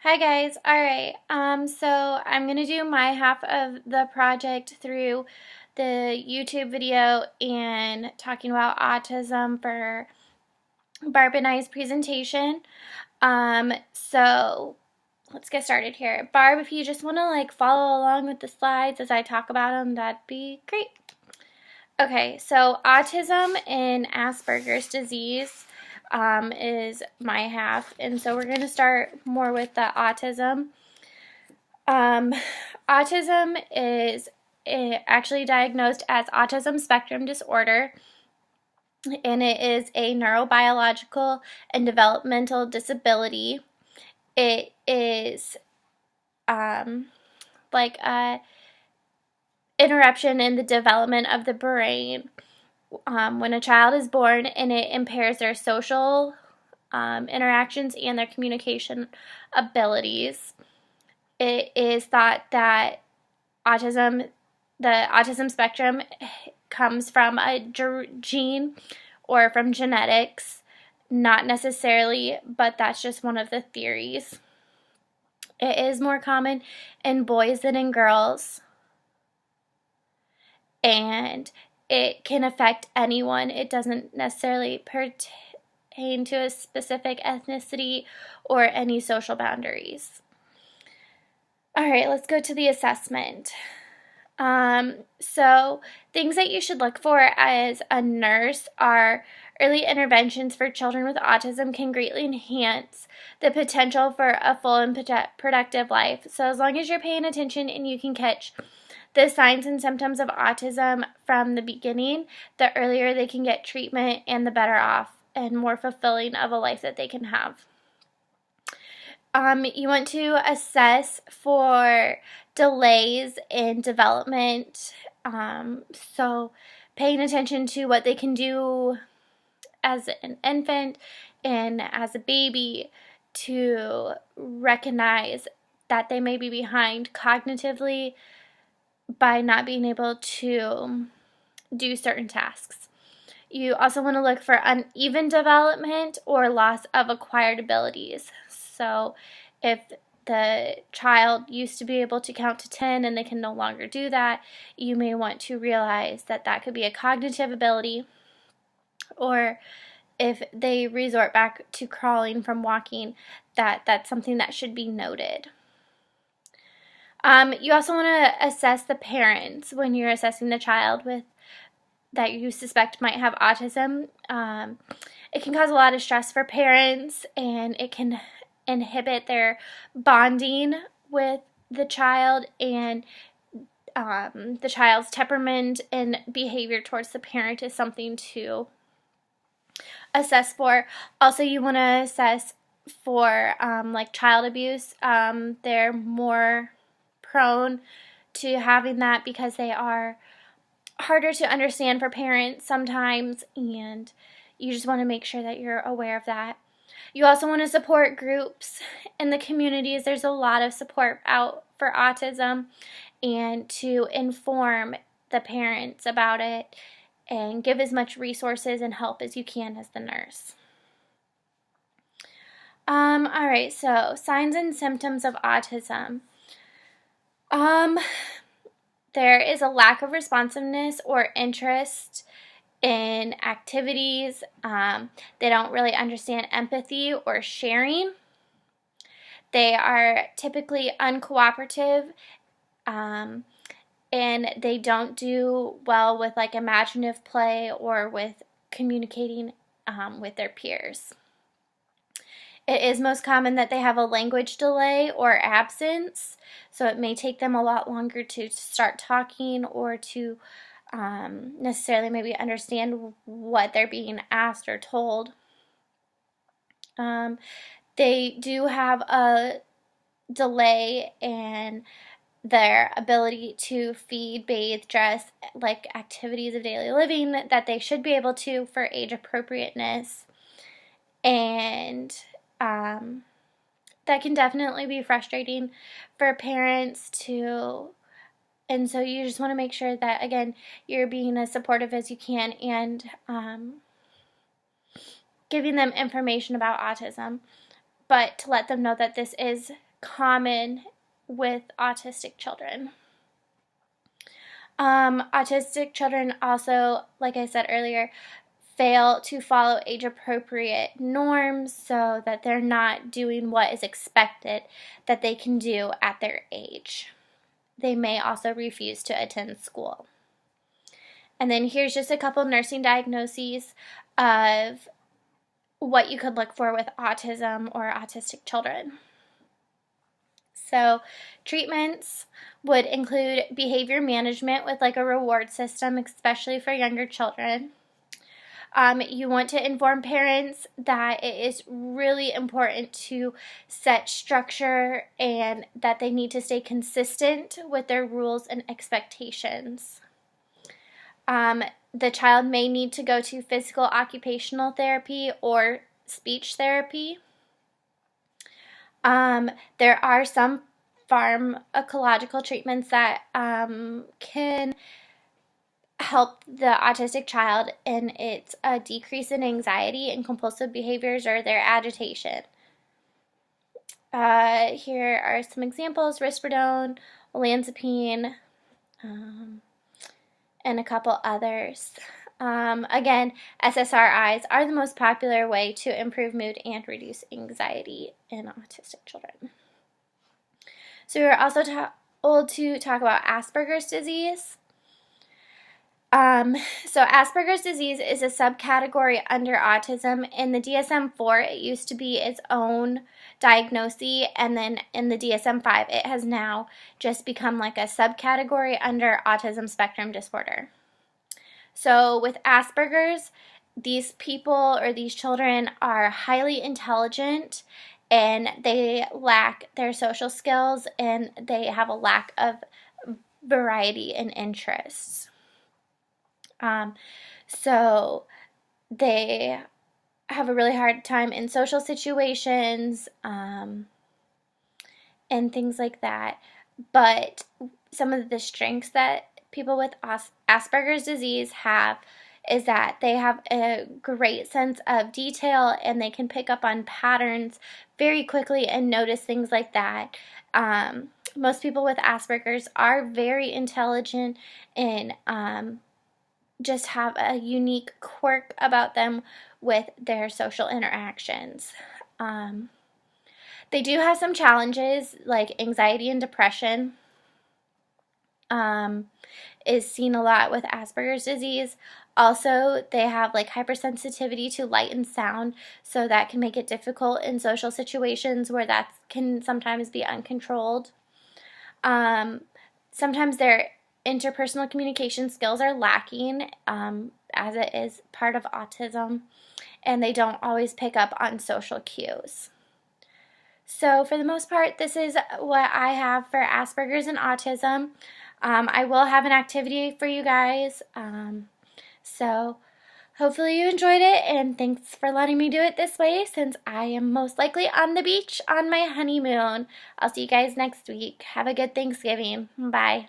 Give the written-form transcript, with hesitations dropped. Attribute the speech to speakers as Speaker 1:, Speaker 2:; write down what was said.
Speaker 1: Hi guys. All right. So I'm gonna do my half of the project through the YouTube video and talking about autism for Barb and I's presentation. So let's get started here. Barb, if you just want to follow along with the slides as I talk about them, that'd be great. Okay, so autism and Asperger's disease is my half, and so we're going to start more with the autism. Autism is actually diagnosed as autism spectrum disorder, and it is a neurobiological and developmental disability. It is like a interruption in the development of the brain when a child is born, and it impairs their social interactions and their communication abilities. It is thought that the autism spectrum comes from a gene or from genetics. Not necessarily, but that's just one of the theories. It is more common in boys than in girls, and it can affect anyone. It doesn't necessarily pertain to a specific ethnicity or any social boundaries. All right, let's go to the assessment. So things that you should look for as a nurse are early interventions for children with autism can greatly enhance the potential for a full and productive life. So as long as you're paying attention and you can catch the signs and symptoms of autism from the beginning, the earlier they can get treatment and the better off and more fulfilling of a life that they can have. You want to assess for delays in development, so paying attention to what they can do as an infant and as a baby to recognize that they may be behind cognitively by not being able to do certain tasks. You also want to look for uneven development or loss of acquired abilities. So if the child used to be able to count to 10 and they can no longer do that, you may want to realize that that could be a cognitive ability. Or if they resort back to crawling from walking, that's something that should be noted. You also want to assess the parents when you're assessing the child that you suspect might have autism. It can cause a lot of stress for parents, and it can inhibit their bonding with the child and the child's temperament and behavior towards the parent is something to assess for. Also, you want to assess for child abuse. They're more prone to having that because they are harder to understand for parents sometimes, and you just want to make sure that you're aware of that. You also want to support groups in the communities. There's a lot of support out for autism, and to inform the parents about it and give as much resources and help as you can as the nurse. All right, so signs and symptoms of autism. There is a lack of responsiveness or interest in activities. They don't really understand empathy or sharing. They are typically uncooperative, and they don't do well with imaginative play or with communicating with their peers. It is most common that they have a language delay or absence, so it may take them a lot longer to start talking or to necessarily maybe understand what they're being asked or told. They do have a delay in their ability to feed, bathe, dress, activities of daily living that they should be able to for age appropriateness. And that can definitely be frustrating for parents too. And so you just want to make sure that, again, you're being as supportive as you can and giving them information about autism, but to let them know that this is common with autistic children. Autistic children also, like I said earlier, fail to follow age-appropriate norms so that they're not doing what is expected that they can do at their age. They may also refuse to attend school. And then here's just a couple nursing diagnoses of what you could look for with autism or autistic children. So treatments would include behavior management with like a reward system, especially for younger children. You want to inform parents that it is really important to set structure and that they need to stay consistent with their rules and expectations. The child may need to go to physical occupational therapy or speech therapy. There are some pharmacological treatments that can help the autistic child in its decrease in anxiety and compulsive behaviors or their agitation. Here are some examples: risperidone, olanzapine, and a couple others. Again, SSRIs are the most popular way to improve mood and reduce anxiety in autistic children. So we're also told to talk about Asperger's disease. So Asperger's disease is a subcategory under autism. In the DSM-4, it used to be its own diagnosis, and then in the DSM-5, it has now just become like a subcategory under autism spectrum disorder. So with Asperger's, these people or these children are highly intelligent and they lack their social skills and they have a lack of variety and interests. So they have a really hard time in social situations and things like that. But some of the strengths that people with Asperger's disease have is that they have a great sense of detail and they can pick up on patterns very quickly and notice things like that. Most people with Asperger's are very intelligent and just have a unique quirk about them with their social interactions. They do have some challenges like anxiety and depression. Is seen a lot with Asperger's disease. Also, they have like hypersensitivity to light and sound, so that can make it difficult in social situations where that can sometimes be uncontrolled. Sometimes their interpersonal communication skills are lacking, as it is part of autism, and they don't always pick up on social cues. So for the most part, this is what I have for Asperger's and autism. I will have an activity for you guys, so hopefully you enjoyed it, and thanks for letting me do it this way since I am most likely on the beach on my honeymoon. I'll see you guys next week. Have a good Thanksgiving. Bye.